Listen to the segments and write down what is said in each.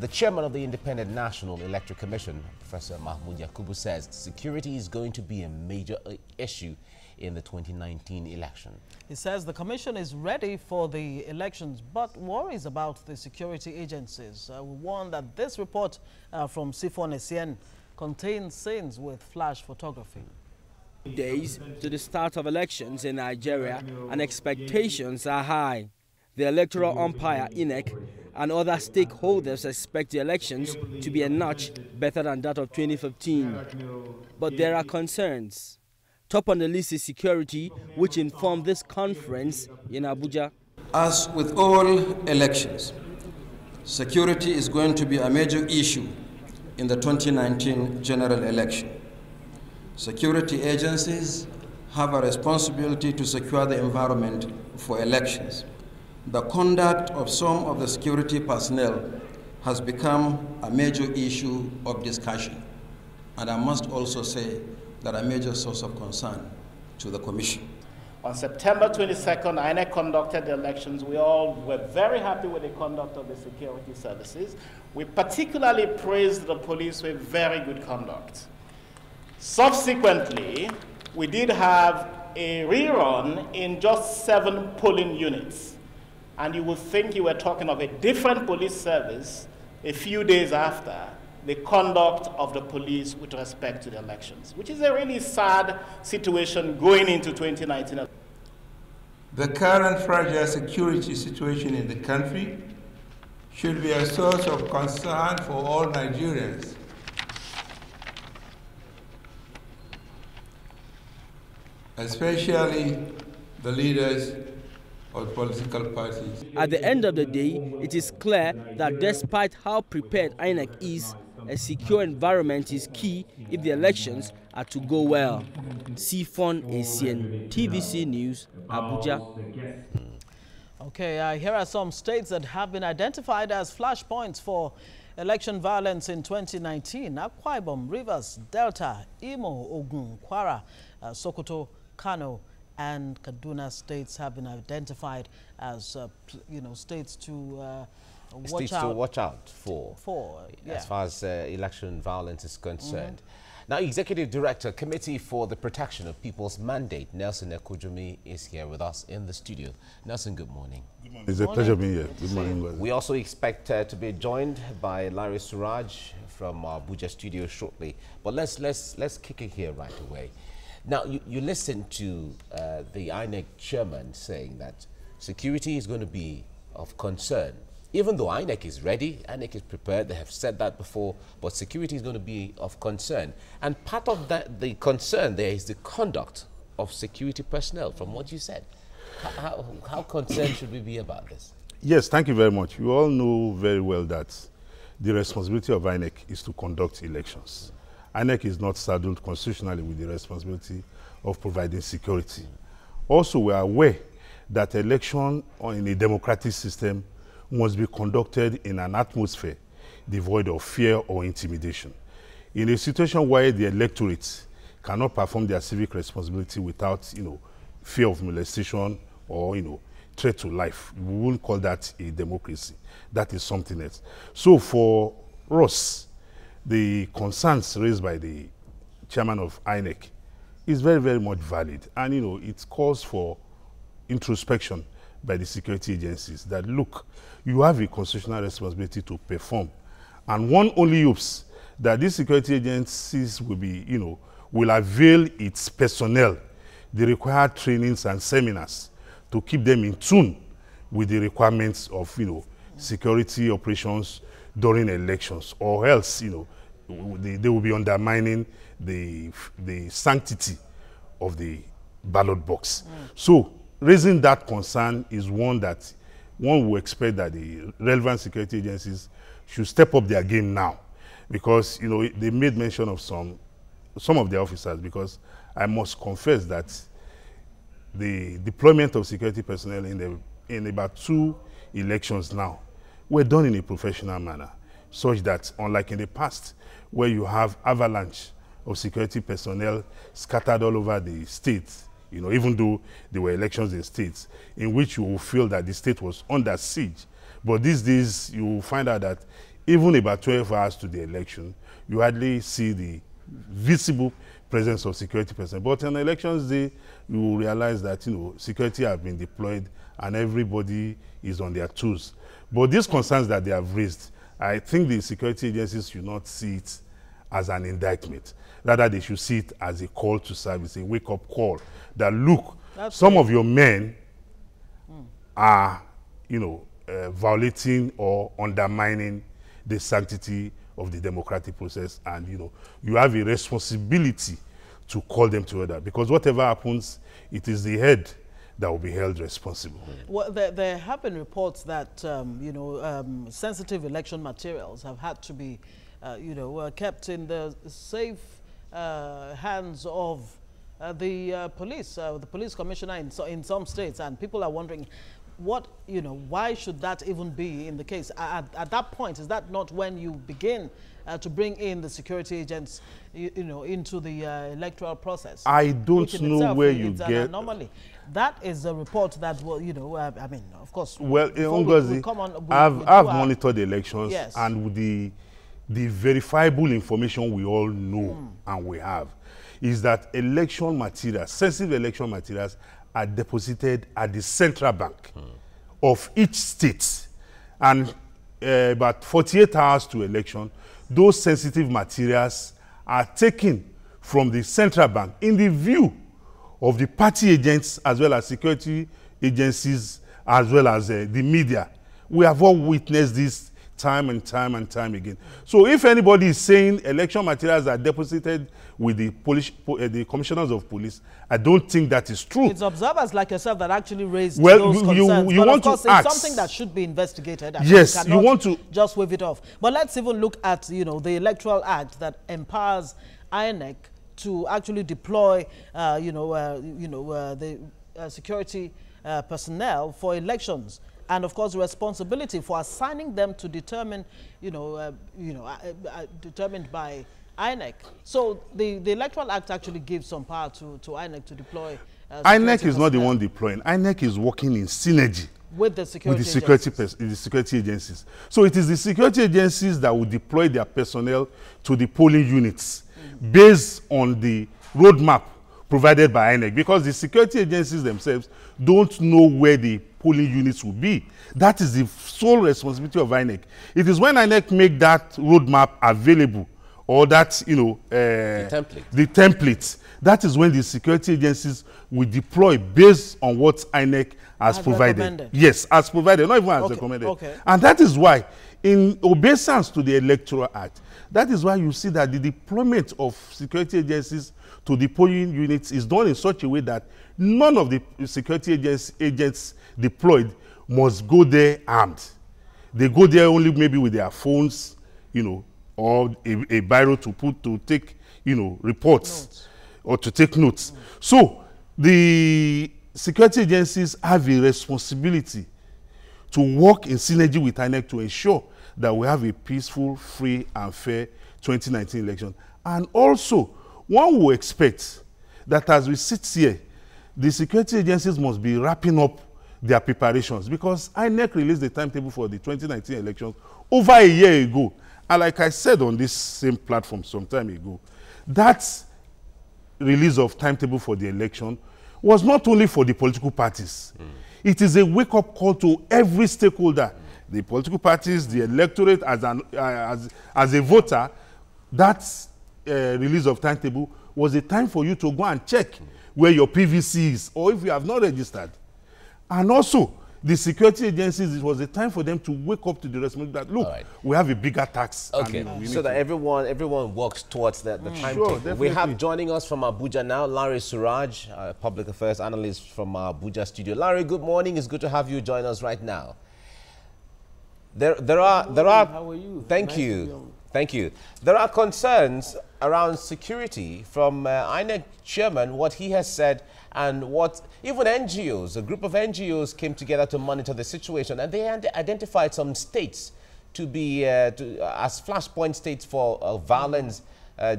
The chairman of the Independent National Electoral Commission, Professor Mahmoud Yakubu, says security is going to be a major issue in the 2019 election. He says the commission is ready for the elections, but worries about the security agencies. We warn that this report from Sifon Essien contains scenes with flash photography. Days to the start of elections in Nigeria, and expectations are high. The electoral umpire, INEC, and other stakeholders expect the elections to be a notch better than that of 2015. But there are concerns. Top on the list is security, which informed this conference in Abuja. As with all elections, security is going to be a major issue in the 2019 general election. Security agencies have a responsibility to secure the environment for elections. The conduct of some of the security personnel has become a major issue of discussion, and I must also say that a major source of concern to the Commission. On September 22nd, INEC conducted the elections. We all were very happy with the conduct of the security services. We particularly praised the police for very good conduct. Subsequently, we did have a rerun in just 7 polling units. And you would think you were talking of a different police service a few days after the conduct of the police with respect to the elections, which is a really sad situation going into 2019. The current fragile security situation in the country should be a source of concern for all Nigerians. Especially the leaders of political parties. At the end of the day, it is clear that despite how prepared INEC is, a secure environment is key if the elections are to go well. Sifon Essien, TVC News, Abuja. Okay, here are some states that have been identified as flashpoints for election violence in 2019. Akwa Ibom, Rivers, Delta, Imo, Ogun, Kwara, Sokoto, Kano, and Kaduna states have been identified as, states to watch out for yeah. As far as election violence is concerned. Now, Executive Director, Committee for the Protection of People's Mandate, Nelson Ekujumi, is here with us in the studio. Nelson, good morning. Good morning. It's a pleasure being here. Good morning. We also expect to be joined by Larry Suraj from our Abuja studio shortly. But let's kick it here right away. Now, you listened to the INEC chairman saying that security is going to be of concern. Even though INEC is ready, INEC is prepared, they have said that before, but security is going to be of concern. And part of that, the concern there is the conduct of security personnel, from what you said. How concerned should we be about this? Yes, thank you very much. You all know very well that the responsibility of INEC is to conduct elections. INEC is not saddled constitutionally with the responsibility of providing security. Also, we are aware that election in a democratic system must be conducted in an atmosphere devoid of fear or intimidation. In a situation where the electorate cannot perform their civic responsibility without, fear of molestation or, threat to life, we wouldn't call that a democracy. That is something else. So for us, the concerns raised by the chairman of INEC is very, very much valid. And, it calls for introspection by the security agencies that, look, you have a constitutional responsibility to perform. And one only hopes that these security agencies will be, will avail its personnel the required trainings and seminars to keep them in tune with the requirements of, security operations during elections, or else, they will be undermining the sanctity of the ballot box. So raising that concern is one that one will expect that the relevant security agencies should step up their game now, because they made mention of some of their officers, because I must confess that the deployment of security personnel in about 2 elections now were done in a professional manner, such that unlike in the past where you have avalanche of security personnel scattered all over the state, even though there were elections in states in which you will feel that the state was under siege. But these days, you will find out that even about 12 hours to the election, you hardly see the visible presence of security personnel. But on elections day, you will realize that, security have been deployed and everybody is on their toes. But these concerns that they have raised, I think the security agencies should not see it as an indictment. Rather, they should see it as a call to service, a wake-up call. That, look, some of your men are, violating or undermining the sanctity of the democratic process, and you have a responsibility to call them to order, because whatever happens, it is the head that will be held responsible. Well, there have been reports that sensitive election materials have had to be kept in the safe hands of the police commissioner in some states, and people are wondering why should that even be in the case? At that point, is that not when you begin to bring in the security agents, into the electoral process? I don't know where you get an anomaly. That is a report that will, I mean, of course. Well, Ngozi, I've monitored the elections, yes, and with the verifiable information we all know and we have is that election materials, sensitive election materials, are deposited at the central bank of each state, and about 48 hours to election, those sensitive materials are taken from the central bank in the view of the party agents as well as security agencies as well as the media. We have all witnessed this time and time and time again. So if anybody is saying election materials are deposited with the commissioners of police, I don't think that is true. It's observers like yourself that actually raised those concerns. You but want of course, to ask. It's something that should be investigated. And yes, you want to just wave it off. But let's even look at the Electoral Act that empowers INEC to actually deploy the security personnel for elections, and of course responsibility for assigning them to determine determined by INEC. So the Electoral Act actually gives some power to INEC to deploy. INEC is not the one deploying. INEC is working in synergy with the security agencies. So it is the security agencies that will deploy their personnel to the polling units based on the roadmap provided by INEC, because the security agencies themselves don't know where the polling units will be. That is the sole responsibility of INEC. It is when INEC make that roadmap available, or that the template, that is when the security agencies will deploy based on what INEC has provided. Recommended. Yes, as provided, not even as recommended. Okay. And that is why, in obeisance to the Electoral Act, that is why you see that the deployment of security agencies to the polling units is done in such a way that none of the security agents deployed must go there armed. They go there only maybe with their phones, or a biro to take, reports or to take notes. So the security agencies have a responsibility to work in synergy with INEC to ensure that we have a peaceful, free, and fair 2019 election. And also, one will expect that as we sit here, the security agencies must be wrapping up their preparations, because INEC released the timetable for the 2019 elections over a year ago. And like I said on this same platform some time ago, that release of timetable for the election was not only for the political parties. It is a wake-up call to every stakeholder. The political parties, the electorate, as a voter. That release of timetable was a time for you to go and check where your PVC is, or if you have not registered. And also, the security agencies, it was a time for them to wake up to the responsibility that, look, we have a bigger tax. Okay, so that everyone works towards the timetable. Sure, we have joining us from Abuja now, Larry Suraj, public affairs analyst from Abuja studio. Larry, good morning. It's good to have you join us right now. There are. How are you? Thank you. Thank you. There are concerns around security from INEC chairman, what he has said, and what even NGOs, a group of NGOs came together to monitor the situation, and they identified some states to be as flashpoint states for violence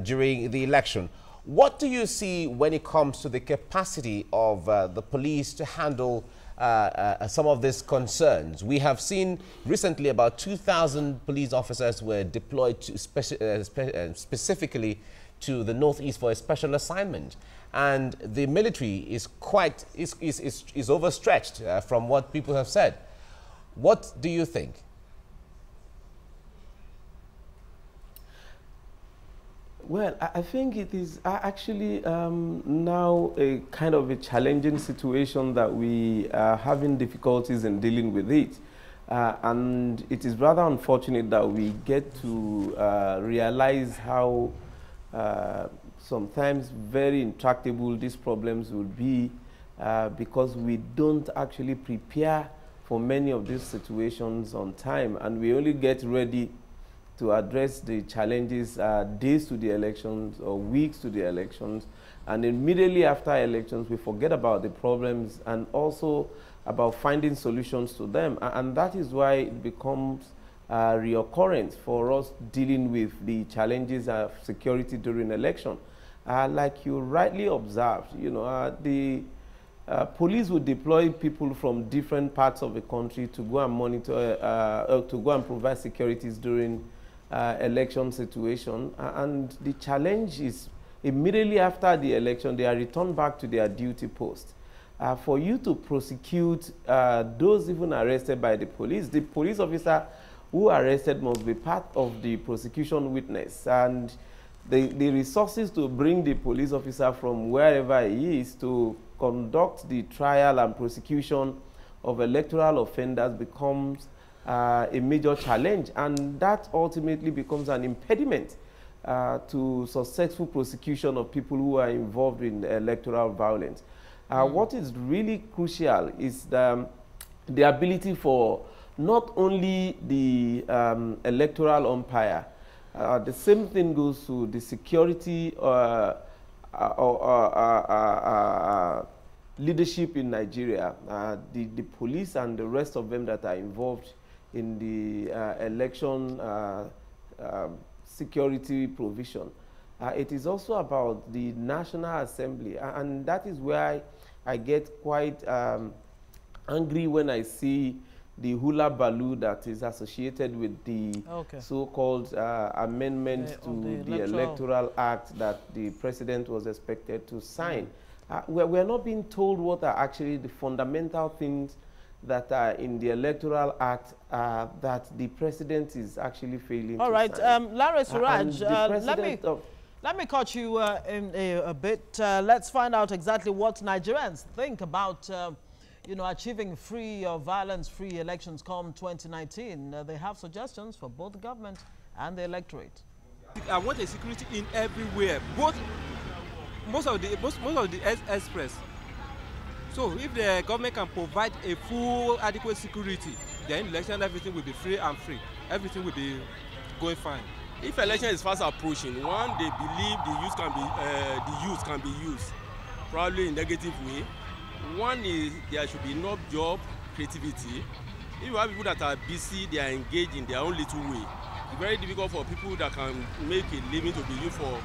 during the election. What do you see when it comes to the capacity of the police to handle some of these concerns. We have seen recently about 2,000 police officers were deployed to specifically to the Northeast for a special assignment. And the military is overstretched from what people have said. What do you think? Well, I think it is actually now a kind of a challenging situation that we are having difficulties in dealing with it. And it is rather unfortunate that we get to realize how sometimes very intractable these problems will be because we don't actually prepare for many of these situations on time, and we only get ready to address the challenges days to the elections or weeks to the elections, and immediately after elections we forget about the problems and also about finding solutions to them, and that is why it becomes reoccurrence for us dealing with the challenges of security during election. Like you rightly observed, you know, the police would deploy people from different parts of the country to go and monitor, to go and provide securities during election situation. And the challenge is immediately after the election, they are returned back to their duty post. For you to prosecute those even arrested by the police officer who arrested must be part of the prosecution witness. And the resources to bring the police officer from wherever he is to conduct the trial and prosecution of electoral offenders becomes a major challenge, and that ultimately becomes an impediment to successful prosecution of people who are involved in electoral violence. What is really crucial is the ability for not only the electoral umpire, the same thing goes to the security leadership in Nigeria, the police and the rest of them that are involved in the election security provision. It is also about the National Assembly, and that is where I get quite angry when I see the hula baloo that is associated with the so-called amendment to the Electoral Act that the President was expected to sign. We're not being told what are actually the fundamental things that are in the Electoral Act that the President is actually failing to sign. All right, Larry Suraj, let me cut you in a bit. Let's find out exactly what Nigerians think about you know, achieving free or violence-free elections come 2019. They have suggestions for both the government and the electorate. I want a security in everywhere, most of the express. So if the government can provide a full adequate security, then election, everything will be free and free. Everything will be going fine. If election is fast approaching, one, they believe the youth can be used, probably in negative way. One is there should be enough job creativity. If you have people that are busy, they are engaged in their own little way. It's very difficult for people that can make a living to be used for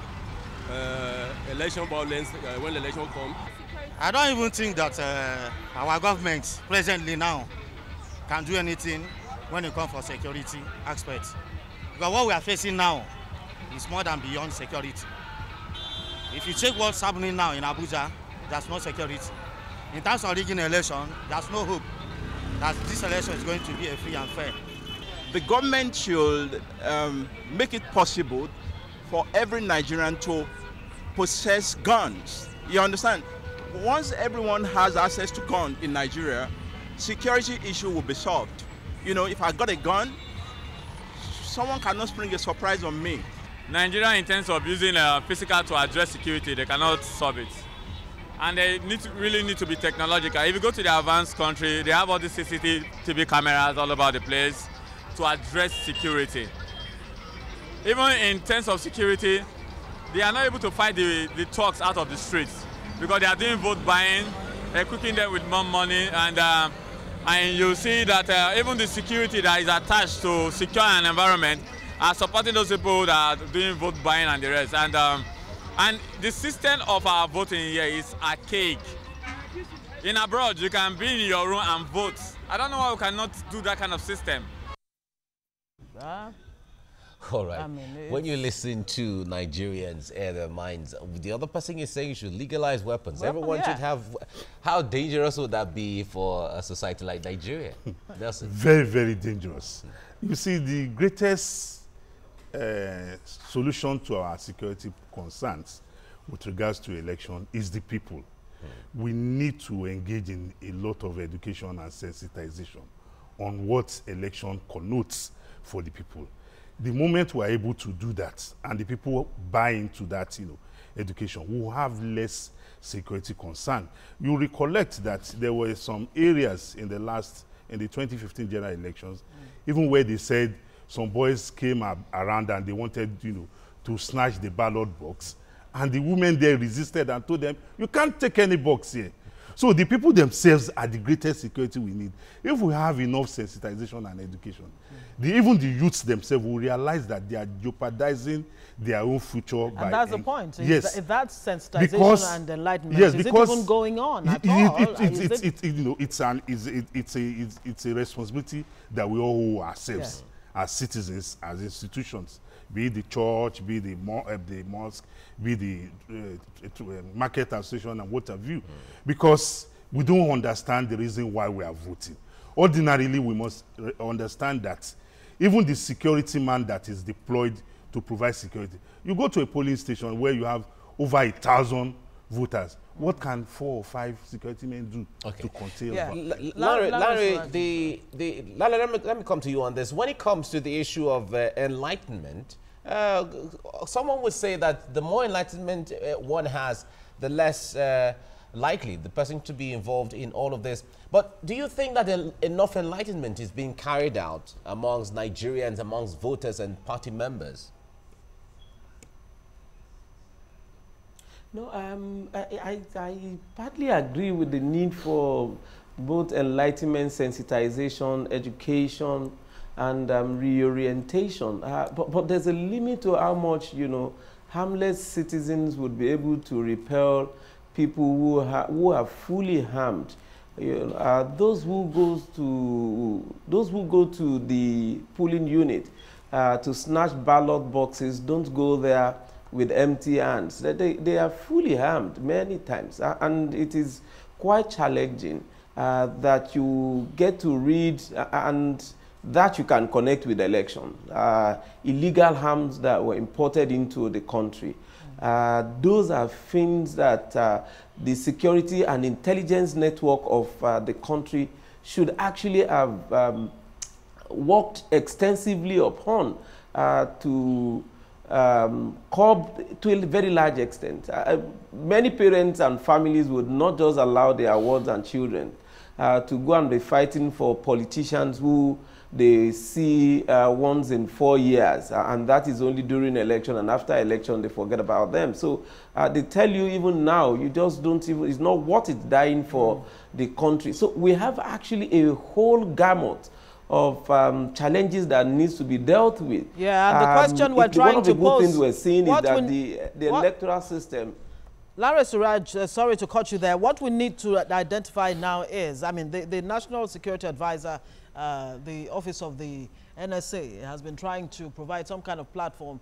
election violence when the election comes. I don't even think that our government presently now can do anything when it comes for security aspects. Because what we are facing now is more than beyond security. If you check what's happening now in Abuja, there's no security. In terms of rigging election, there's no hope that this election is going to be a free and fair. The government should make it possible for every Nigerian to possess guns. You understand? Once everyone has access to guns in Nigeria, security issue will be solved. You know, if I got a gun, someone cannot spring a surprise on me. Nigeria, in terms of using physical to address security, they cannot solve it. And they really need to be technological. If you go to the advanced country, they have all the CCTV cameras all over the place to address security. Even in terms of security, they are not able to fight the thugs out of the streets because they are doing vote buying, equipping them with more money, and you see that even the security that is attached to secure an environment are supporting those people that are doing vote buying and the rest. And the system of our voting here is archaic. In abroad, you can be in your room and vote. I don't know why we cannot do that kind of system. All right. When you listen to Nigerians air their minds, the other person is saying you should legalize weapons. Everyone should have. How dangerous would that be for a society like Nigeria? Nelson? Very, very dangerous. You see, the greatest solution to our security concerns with regards to election is the people. We need to engage in a lot of education and sensitization on what election connotes for the people. The moment we are able to do that and the people buy into that, education, we will have less security concern. You recollect that there were some areas in the 2015 general elections, even where they said some boys came around and they wanted, to snatch the ballot box. And the women there resisted and told them, you can't take any box here. So the people themselves are the greatest security we need. If we have enough sensitization and education, even the youths themselves will realize that they are jeopardizing their own future. And that's the point. Yes. If that's sensitization and enlightenment, is it even going on at all? It's a responsibility that we all owe ourselves as citizens, as institutions. Be it the church, be the mosque, be the market association and what have you. Because we don't understand the reason why we are voting. Ordinarily, we must understand that even the security man that is deployed to provide security, you go to a polling station where you have over 1,000 voters. What can 4 or 5 security men do to contain? Larry, let me come to you on this. When it comes to the issue of enlightenment, someone would say that the more enlightenment one has, the less likely the person to be involved in all of this. But do you think that enough enlightenment is being carried out amongst Nigerians, amongst voters and party members? No, I partly agree with the need for both enlightenment, sensitization, education, and reorientation. But there's a limit to how much, harmless citizens would be able to repel people who are fully harmed. Those who go to the polling unit to snatch ballot boxes don't go there with empty hands. They are fully harmed many times, and it is quite challenging that you get to read and that you can connect with the election. Illegal harms that were imported into the country. Those are things that the security and intelligence network of the country should actually have worked extensively upon to curb to a very large extent. Many parents and families would not just allow their wards and children to go and be fighting for politicians who they see once in 4 years, and that is only during election, and after election they forget about them. So they tell you even now, you just don't even, it's not worth it dying for the country. So we have actually a whole gamut of challenges that needs to be dealt with. Yeah, and the question we're trying to pose... One of the good things we're seeing is that the electoral system... Larry Suraj, sorry to cut you there. What we need to identify now is, I mean, the National Security Advisor, the Office of the NSA has been trying to provide some kind of platform,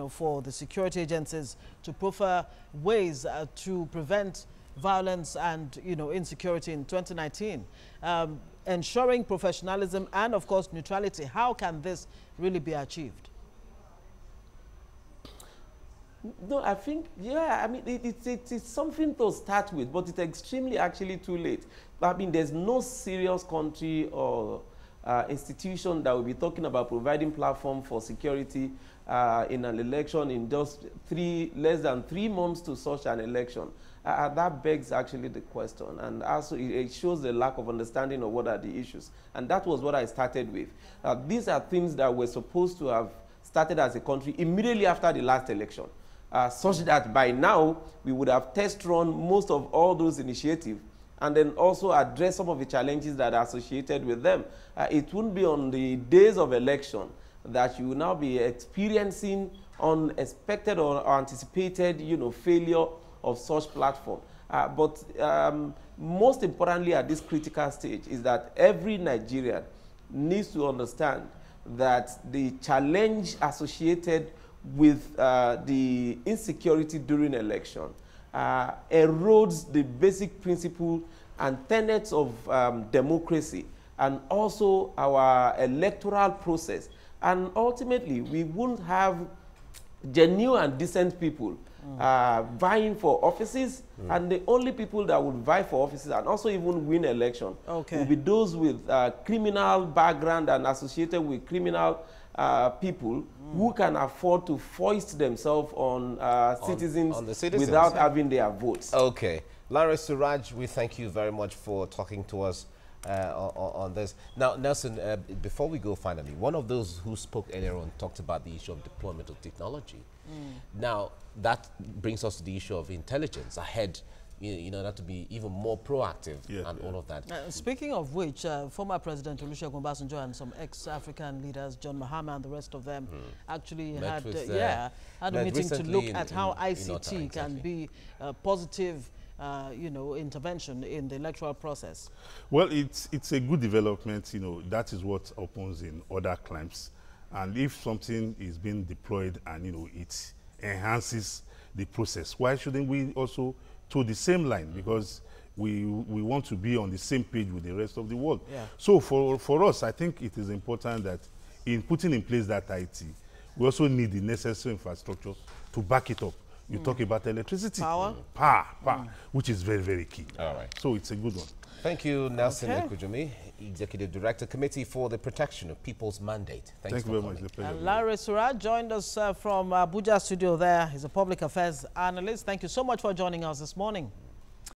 for the security agencies to prefer ways to prevent violence and, insecurity in 2019. Ensuring professionalism and, of course, neutrality. How can this really be achieved? No, I think, yeah, I mean, it's something to start with, but it's extremely actually too late. I mean, there's no serious country or institution that will be talking about providing platform for security in an election in just less than 3 months to such an election. That begs actually the question, and also it shows the lack of understanding of what are the issues. And that was what I started with. These are things that were supposed to have started as a country immediately after the last election. Such that by now we would have test run most of all those initiatives and then also address some of the challenges that are associated with them. It wouldn't be on the days of election that you will now be experiencing unexpected or anticipated, failure of such platform. But most importantly at this critical stage is that every Nigerian needs to understand that the challenge associated with the insecurity during election erodes the basic principle and tenets of democracy and also our electoral process. And ultimately, we won't have genuine and decent people vying for offices, and the only people that would vie for offices and also even win election will be those with criminal background and associated with criminal people who can afford to foist themselves on citizens, on the citizens without having their votes. Okay. Larry Suraj, we thank you very much for talking to us on this. Now, Nelson, before we go finally, one of those who spoke earlier on talked about the issue of deployment of technology. Now, that brings us to the issue of intelligence ahead, you know, that to be even more proactive and all of that. Speaking of which, former President Olusegun Obasanjo and some ex-African leaders, John Mahama and the rest of them, actually had a meeting to look at how ICT can be a positive you know, intervention in the electoral process. Well, it's a good development. You know, that is what happens in other climes. And if something is being deployed and, you know, it enhances the process, why shouldn't we also toe the same line? Because we want to be on the same page with the rest of the world. So for us, I think it is important that in putting in place that IT, we also need the necessary infrastructure to back it up. You talk about electricity. Power, which is very, very key. All right. So it's a good one. Thank you, Nelson Ekujumi, Executive Director, Committee for the Protection of People's Mandate. Thank you very much. And Larry Suraj joined us from Abuja studio there. He's a public affairs analyst. Thank you so much for joining us this morning.